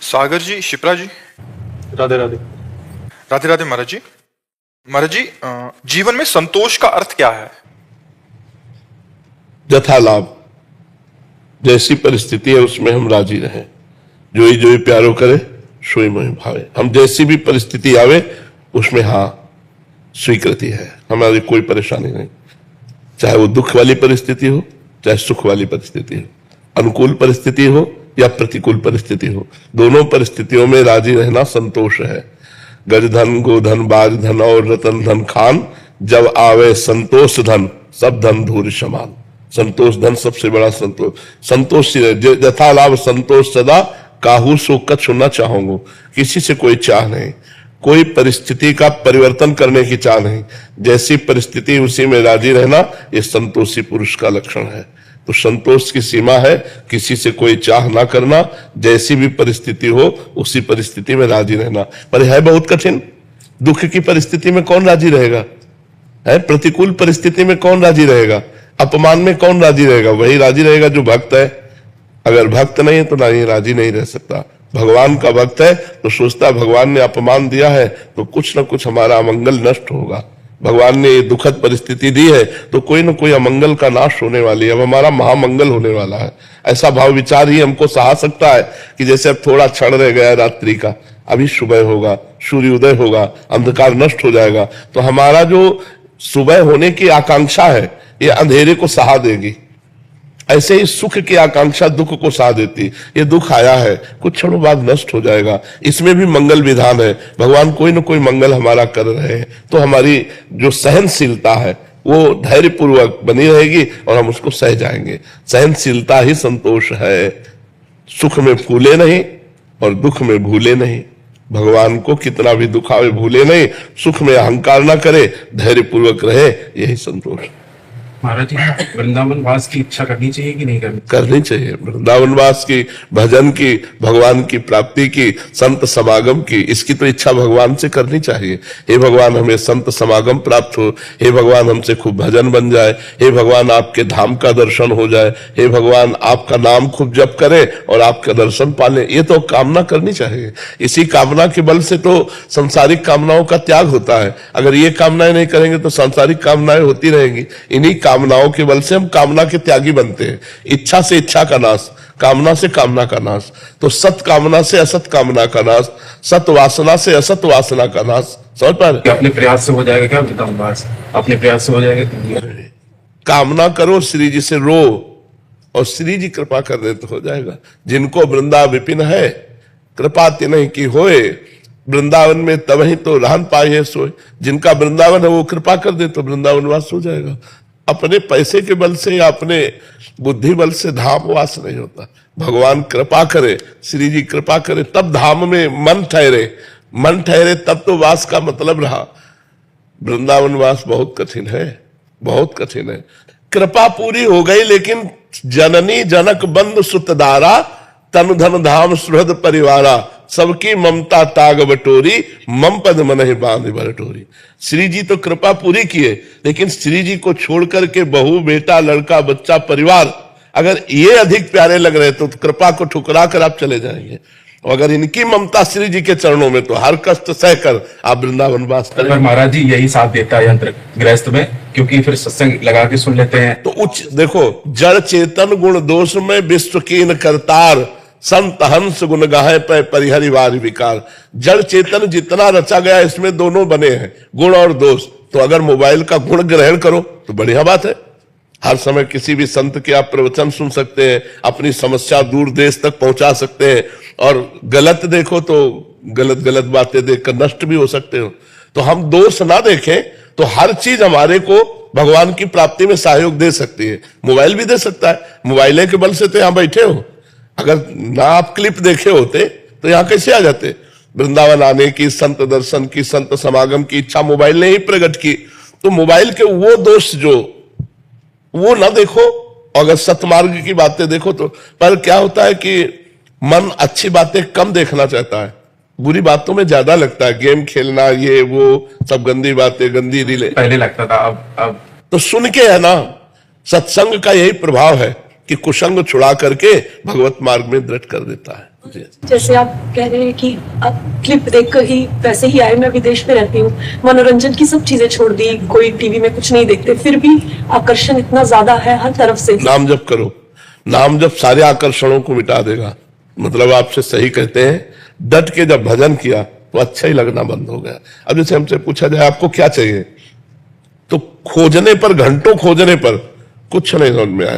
सागर जी, शिप्रा जी, राधे राधे। राधे राधे महाराज जी। महाराज जी, जीवन में संतोष का अर्थ क्या है? यथा लाभ, जैसी परिस्थिति है उसमें हम राजी रहें। जो ही प्यारो करे सोई मोहि भावे। हम जैसी भी परिस्थिति आवे उसमें हाँ स्वीकृति है, हमारी कोई परेशानी नहीं। चाहे वो दुख वाली परिस्थिति हो, चाहे सुख वाली परिस्थिति हो, अनुकूल परिस्थिति हो या प्रतिकूल परिस्थिति हो, दोनों परिस्थितियों में राजी रहना संतोष है। गज धन, गोधन, बाज धन और रतन धन खान, जब आवे संतोष धन, सब धन धूर समान। संतोष धन सबसे बड़ा संतोष यथा लाभ संतोष सदा, काहू सो कछु न चाहूंगो। किसी से कोई चाह नहीं, कोई परिस्थिति का परिवर्तन करने की चाह नहीं। जैसी परिस्थिति उसी में राजी रहना, ये संतोषी पुरुष का लक्षण है। तो संतोष की सीमा है किसी से कोई चाह ना करना, जैसी भी परिस्थिति हो उसी परिस्थिति में राजी रहना। पर है बहुत कठिन। दुख की परिस्थिति में कौन राजी रहेगा? है प्रतिकूल परिस्थिति में कौन राजी रहेगा? अपमान में कौन राजी रहेगा? वही राजी रहेगा जो भक्त है। अगर भक्त नहीं है तो नहीं राजी नहीं रह सकता। भगवान का भक्त है तो सोचता भगवान ने अपमान दिया है तो कुछ ना कुछ हमारा अमंगल नष्ट होगा। भगवान ने ये दुखद परिस्थिति दी है तो कोई ना कोई अमंगल का नाश होने वाली है, अब हमारा महामंगल होने वाला है। ऐसा भाव विचार ही हमको सहा सकता है कि जैसे अब थोड़ा क्षण रह गया रात्रि का, अभी सुबह होगा, सूर्य उदय होगा, अंधकार नष्ट हो जाएगा। तो हमारा जो सुबह होने की आकांक्षा है ये अंधेरे को सहा देगी। ऐसे ही सुख की आकांक्षा दुख को सहा देती। ये दुख आया है, कुछ क्षणों बाद नष्ट हो जाएगा। इसमें भी मंगल विधान है। भगवान कोई ना कोई मंगल हमारा कर रहे हैं, तो हमारी जो सहनशीलता है वो धैर्य पूर्वक बनी रहेगी और हम उसको सह जाएंगे। सहनशीलता ही संतोष है। सुख में फूले नहीं और दुख में भूले नहीं। भगवान को कितना भी दुख आवे भूले नहीं, सुख में अहंकार ना करे, धैर्य पूर्वक रहे, यही संतोष। महाराज जी, वृंदावन वास की इच्छा करनी चाहिए कि नहीं करनी चाहिए। वृंदावन वास की, भजन की, भगवान की प्राप्ति की, संत समागम की, इसकी तो इच्छा भगवान से करनी चाहिए। हे भगवान हमें संत समागम प्राप्त हो, हे भगवान हमसे खूब भजन बन जाए, हे भगवान आपके धाम का दर्शन हो जाए, हे भगवान आपका नाम खूब जप करे और आपका दर्शन पाले। ये तो कामना करनी चाहिए। इसी कामना के बल से तो सांसारिक कामनाओं का त्याग होता है। अगर ये कामनाएं नहीं करेंगे तो सांसारिक कामनाएं होती रहेंगी। इन्हीं कामनाओं के बल से हम कामना के त्यागी बनते हैं। इच्छा से इच्छा का नाश, कामना से कामना का नाश। तो सत कामना से असत कामना का नाश, सत वासना से असत वासना का नाश। समझ पा रहे? अपने प्रयास से हो जाएगा क्या वृंदावन वास? अपने प्रयास से हो जाएगा? कामना करो, श्री जी से रो और श्री जी कृपा कर दे तो हो जाएगा। जिनको वृंदा विपिन है, कृपा तिन्हि की होए, वृंदावन में तब ही तो रहन पाए सोए। जिनका वृंदावन है वो कृपा कर दे तो वृंदावन वास हो जाएगा। अपने पैसे के बल से या अपने बुद्धि बल से धाम वास नहीं होता। भगवान कृपा करे, श्री जी कृपा करे, तब धाम में मन ठहरे। मन ठहरे तब तो वास का मतलब रहा। वृंदावन वास बहुत कठिन है, बहुत कठिन है। कृपा पूरी हो गई लेकिन जननी जनक बंधु सुतदारा, तन धन धाम सुहृद परिवारा, सबकी ममता ताग बटोरी, मम पद मन ही बांध बटोरी। श्री जी तो कृपा पूरी किए, लेकिन श्री जी को छोड़ करके बहू, बेटा, लड़का, बच्चा, परिवार अगर ये अधिक प्यारे लग रहे तो कृपा को ठुकरा कर आप चले जाएंगे। और अगर इनकी ममता श्री जी के चरणों में तो हर कष्ट सहकर आप वृंदावन वास करें। महाराज जी यही साथ देता है यंत्र गृहस्थ में, क्योंकि फिर सत्संग लगा के सुन लेते हैं। तो उच्च देखो, जड़ चेतन गुण दोष में विश्व कीन करतार, संत हंस गुण गाहे पे परिहरिवार विकार। जड़ चेतन जितना रचा गया इसमें दोनों बने हैं, गुण और दोष। तो अगर मोबाइल का गुण ग्रहण करो तो बढ़िया बात है। हर समय किसी भी संत के आप प्रवचन सुन सकते हैं, अपनी समस्या दूर देश तक पहुंचा सकते हैं। और गलत देखो तो गलत गलत बातें देखकर नष्ट भी हो सकते हो। तो हम दोष ना देखें तो हर चीज हमारे को भगवान की प्राप्ति में सहयोग दे सकती है। मोबाइल भी दे सकता है। मोबाइल के बल से तो यहां बैठे हो। अगर ना आप क्लिप देखे होते तो यहां कैसे आ जाते? वृंदावन आने की, संत दर्शन की, संत समागम की इच्छा मोबाइल ने ही प्रकट की। तो मोबाइल के वो दोष जो वो ना देखो, अगर सतमार्ग की बातें देखो तो। पर क्या होता है कि मन अच्छी बातें कम देखना चाहता है, बुरी बातों में ज्यादा लगता है। गेम खेलना, ये वो सब गंदी बातें, गंदी रीलें पहले लगता था, अब तो सुन के है ना। सत्संग का यही प्रभाव है कि कुसंग छुड़ा करके भगवत मार्ग में दृढ़ कर देता है। जी। जैसे आप कह रहे हैं कि आप क्लिप देखकर ही वैसे ही आए, मैं विदेश में रहती हूँ, मनोरंजन की सब चीजें छोड़ दी, कोई टीवी में कुछ नहीं देखते, फिर भी आकर्षण इतना ज्यादा है हर तरफ से। नाम जप करो, नाम जप सारे आकर्षणों को मिटा देगा। मतलब आपसे सही कहते हैं, डट के जब भजन किया तो अच्छा ही लगना बंद हो गया। अब जैसे हमसे पूछा जाए आपको क्या चाहिए, तो खोजने पर, घंटों खोजने पर कुछ नहीं समझ में आएगा।